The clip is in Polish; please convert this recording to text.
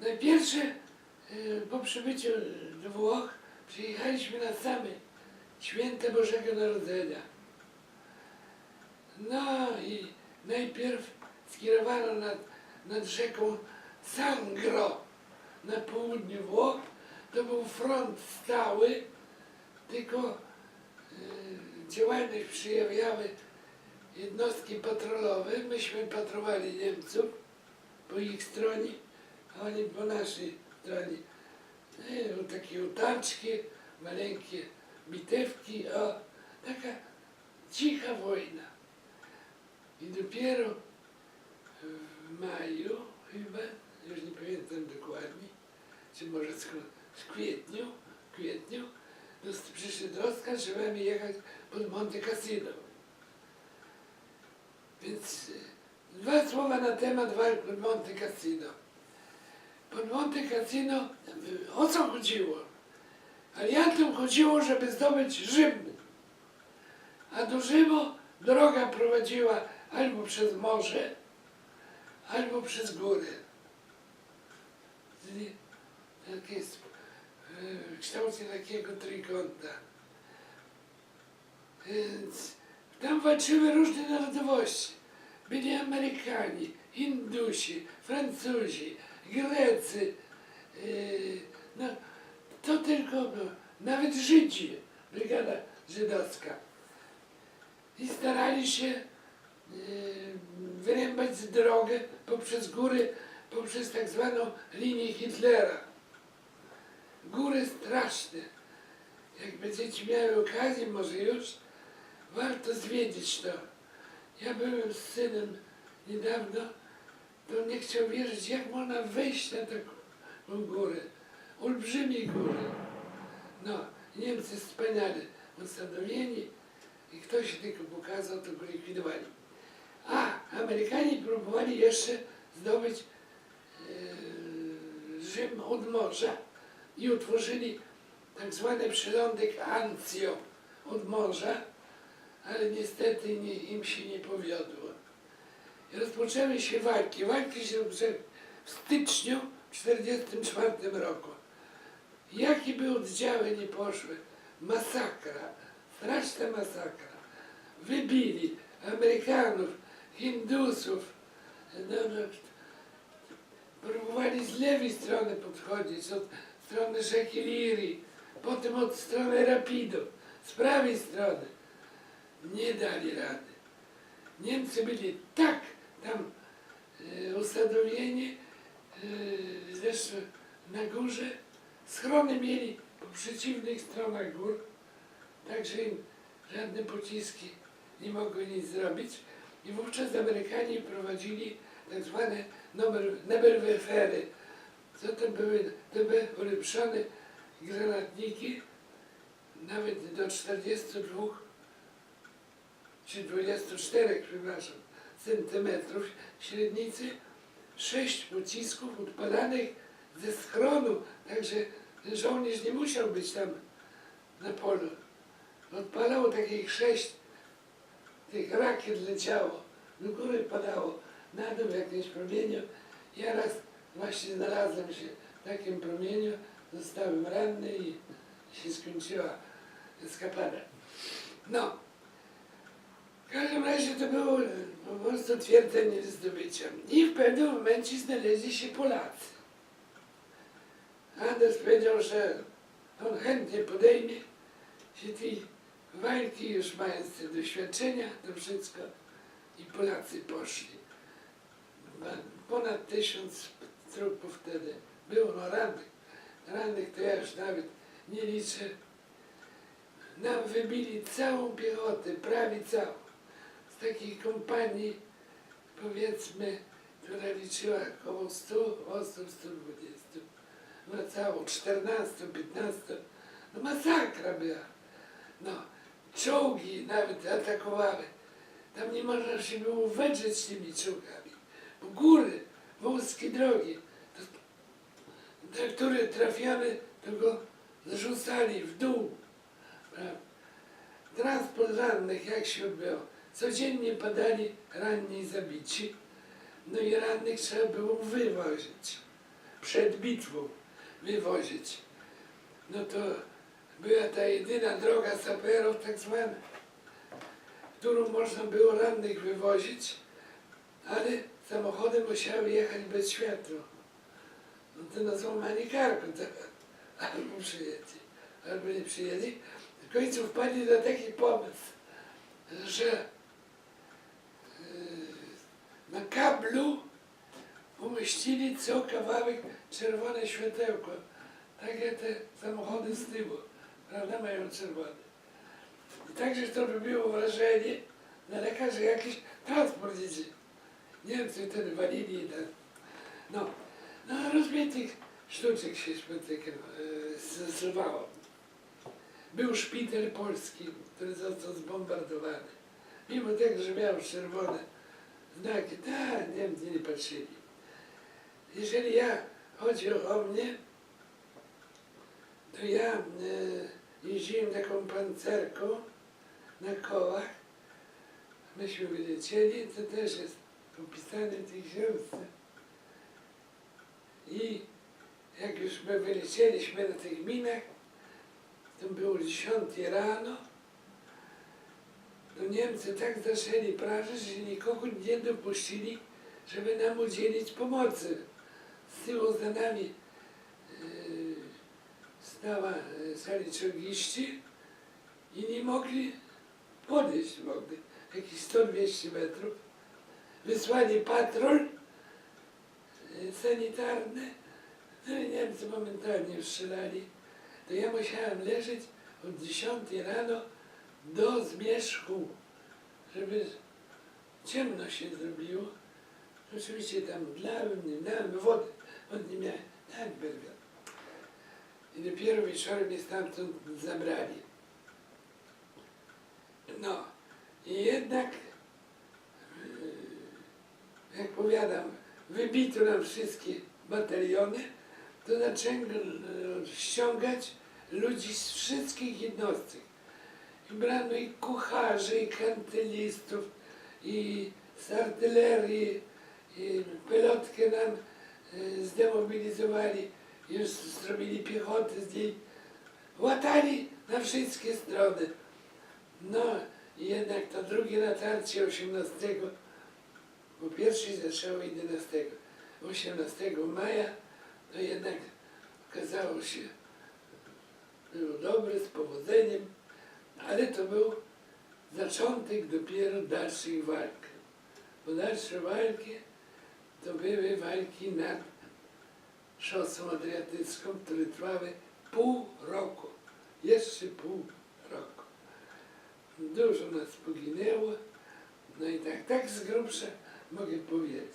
Najpierw po przybyciu do Włoch przyjechaliśmy na same święta Bożego Narodzenia. No i najpierw skierowano nad rzeką Sangro na południu Włoch. To był front stały, tylko działalność przejawiały jednostki patrolowe. Myśmy patrolowali Niemców po ich stronie, a oni po naszej stronie. Takie otaczki, maleńkie bitewki, taka cicha wojna. I dopiero w maju chyba, już nie pamiętam dokładnie, czy może w kwietniu, przyszedł rozkaz, że mamy jechać pod Monte Cassino. Więc dwa słowa na temat walk pod Monte Cassino. Pod Monte Cassino o co chodziło? Aliantom chodziło, żeby zdobyć Rzym. A do Rzymu droga prowadziła albo przez morze, albo przez góry. Tak jest w kształcie takiego trójkąta. Więc tam walczyły różne narodowości. Byli Amerykanie, Hindusi, Francuzi, Grecy, no to tylko, nawet Żydzi, brygada żydowska. I starali się wyrębać drogę poprzez góry, poprzez tak zwaną linię Hitlera. Góry straszne. Jak będziecie miały okazję, może już, warto zwiedzić to. Ja byłem z synem niedawno, to nie chciał wierzyć, jak można wejść na taką górę. Olbrzymie góry. No, Niemcy wspaniale ustanowieni i ktoś się tylko pokazał, to go likwidowali. A Amerykanie próbowali jeszcze zdobyć Rzym od morza i utworzyli tak zwany przylądek Anzio od morza, ale niestety im się nie powiodło. I rozpoczęły się walki. Walki się rozpoczęły w styczniu 1944 roku. Jakie by oddziały nie poszły? Masakra, straszna masakra. Wybili Amerykanów, Hindusów, próbowali z lewej strony podchodzić, od strony rzeki Liri, potem od strony Rapidu, z prawej strony. Nie dali rady. Niemcy byli tak tam usadowieni, zresztą na górze, schrony mieli po przeciwnych stronach gór, także im żadne pociski nie mogły nic zrobić. I wówczas Amerykanie prowadzili tak zwane Nebelwerfery. Co to były? To były ulepszone granatniki, nawet do 42 czy 24, przepraszam, centymetrów średnicy, 6 pocisków odpalanych ze schronu, także żołnierz nie musiał być tam na polu. Odpalało takich 6 tych rakiet leciało, do góry padało, na dół w jakimś promieniu. Ja raz właśnie znalazłem się w takim promieniu, zostałem ranny i się skończyła eskapada. No, w każdym razie to było po prostu twierdzenie zdobycia. I w pewnym momencie znaleźli się Polacy. Anders powiedział, że on chętnie podejmie się tej walki, już mając te doświadczenia, to wszystko. I Polacy poszli. Ponad 1000 trupów wtedy było, no rannych. Rannych to ja już nawet nie liczę. Nam wybili całą piechotę, prawie całą. Z takiej kompanii, powiedzmy, która liczyła około 100 osób, 120. Wracało 14, 15. No masakra była. No, czołgi nawet atakowały. Tam nie można się było wedrzeć tymi czołgami. Bo góry, wąskie drogi, te, które trafiane, to go zrzucali w dół. Transport rannych, jak się odbyło? Codziennie padali ranni i zabici. No i rannych trzeba było wywozić. przed bitwą wywozić. No to była ta jedyna droga saperów tak zwana, którą można było rannych wywozić, ale samochody musiały jechać bez światła. No to na złamanie karku albo przyjęli, albo nie przyjęli. W końcu wpadli na taki pomysł, że na kablu umieścili co kawałek czerwone światełko. Tak jak te samochody z tyłu, prawda, mają czerwone. I także to robiło wrażenie na lekarzy, że jakiś transport idzie. Niemcy wtedy walili. No, rozbitych sztuczek się zrywało. Był szpital polski, który został zbombardowany. Mimo tego, że miał czerwone znaki, Niemcy nie patrzyli. Jeżeli chodzi o mnie, to ja jeździłem taką pancerką na kołach. Myśmy wylecieli, to też jest opisane w tej książce. I jak już my wylecieliśmy na tych minach, to było 10 rano, to Niemcy tak zaczęli prażyć, że nikogo nie dopuścili, żeby nam udzielić pomocy. Z tyłu za nami stali czołgiści i nie mogli podejść, jakieś 100-200 metrów. Wysłali patrol sanitarny, no i Niemcy momentalnie strzelali. To ja musiałem leżeć od 10 rano do zmierzchu, żeby ciemno się zrobiło. Oczywiście tam nie miałem wody nie miałem, tak berwiat. I dopiero wieczorem mnie stamtąd zabrali. No, i jednak, jak powiadam, wybito nam wszystkie bataliony, to zaczęto ściągać ludzi z wszystkich jednostek. I brano i kucharzy, i kantylistów, i z artylerii, i pelotkę nam zdemobilizowali, już zrobili piechotę z niej. Łatali na wszystkie strony. No i jednak to drugie natarcie 18, bo pierwszy zaczęło 11. 18 maja, to jednak okazało się, było dobre, z powodzeniem, ale to był zaczątek dopiero dalszych walk. Bo dalsze walki to były walki nad szosą adriatycką, które trwały pół roku. Jeszcze pół roku. Dużo nas poginęło, no i tak z grubsza mogę powiedzieć.